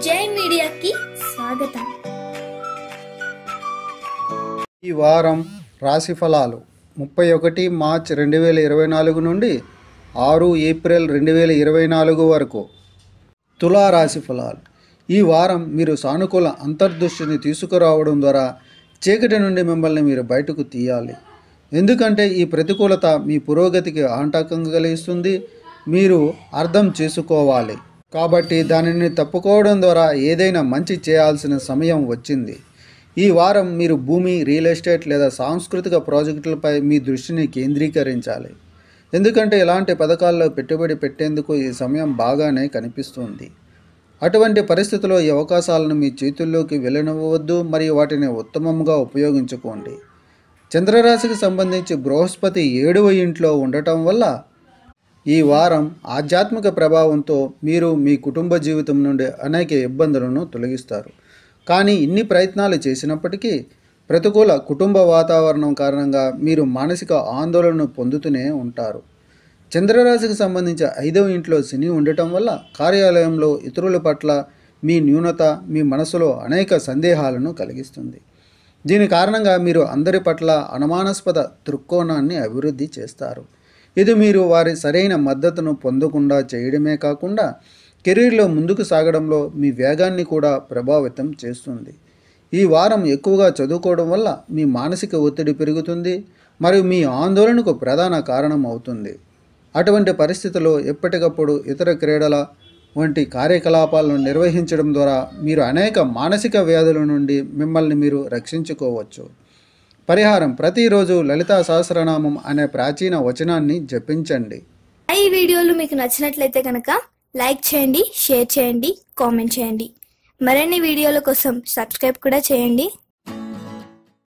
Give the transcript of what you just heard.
జై మీడియాకి స్వాగతం. ఈ వారం రాశి ఫలాలు 31 మార్చ్ 2024 నుండి 6 ఏప్రిల్ 2024 వరకు. తులా రాశి ఫలాలు. ఈ వారం మీరు సానుకూల అంతర్దృష్టిని తీసుకురావడం ద్వారా చీకటి నుండి మిమ్మల్ని మీరు బయటకు తీయాలి. ఎందుకంటే ఈ ప్రతికూలత మీ పురోగతికి ఆటంకం కలిగిస్తుంది. మీరు అర్థం చేసుకోవాలి. కాబట్టి దానిని తప్పుకోవడం ద్వారా ఏదైనా మంచి చేయాల్సిన సమయం వచ్చింది. ఈ వారం మీరు భూమి, రియల్ ఎస్టేట్ లేదా సాంస్కృతిక ప్రాజెక్టులపై మీ దృష్టిని కేంద్రీకరించాలి. ఎందుకంటే ఇలాంటి పథకాల్లో పెట్టుబడి పెట్టేందుకు ఈ సమయం బాగానే కనిపిస్తుంది. అటువంటి పరిస్థితుల్లో ఈ అవకాశాలను మీ చేతుల్లోకి వెళ్ళనివ్వవద్దు మరియు వాటిని ఉత్తమంగా ఉపయోగించుకోండి. చంద్రరాశికి సంబంధించి బృహస్పతి 7వ ఇంట్లో ఉండటం వల్ల ఈ వారం ఆధ్యాత్మిక ప్రభావంతో మీరు మీ కుటుంబ జీవితం నుండి అనేక ఇబ్బందులను తొలగిస్తారు. కానీ ఇన్ని ప్రయత్నాలు చేసినప్పటికీ ప్రతికూల కుటుంబ వాతావరణం కారణంగా మీరు మానసిక ఆందోళనను పొందుతూనే ఉంటారు. చంద్రరాశికి సంబంధించి 5వ ఇంట్లో శని ఉండటం వల్ల కార్యాలయంలో ఇతరుల పట్ల మీ న్యూనత మీ మనసులో అనేక సందేహాలను కలిగిస్తుంది. దీని కారణంగా మీరు అందరి పట్ల అనుమానాస్పద దృక్కోణాన్ని అభివృద్ధి చేస్తారు. ఇది మీరు వారి సరైన మద్దతును పొందకుండా చేయడమే కాకుండా కెరీర్లో ముందుకు సాగడంలో మీ వేగాన్ని కూడా ప్రభావితం చేస్తుంది. ఈ వారం ఎక్కువగా చదువుకోవడం వల్ల మీ మానసిక ఒత్తిడి పెరుగుతుంది మరియు మీ ఆందోళనకు ప్రధాన కారణం అవుతుంది. అటువంటి పరిస్థితుల్లో ఎప్పటికప్పుడు ఇతర క్రీడల వంటి కార్యకలాపాలను నిర్వహించడం ద్వారా మీరు అనేక మానసిక వ్యాధుల నుండి మిమ్మల్ని మీరు రక్షించుకోవచ్చు. పరిహారం: ప్రతిరోజు లలితా సహస్రనామం అనే ప్రాచీన వచనాన్ని జపించండి. ఈ వీడియోలు మీకు నచ్చినట్లయితే కనుక లైక్ చేయండి, షేర్ చేయండి, కామెంట్ చేయండి. మరిన్ని వీడియోల కోసం సబ్స్క్రైబ్ కూడా చేయండి.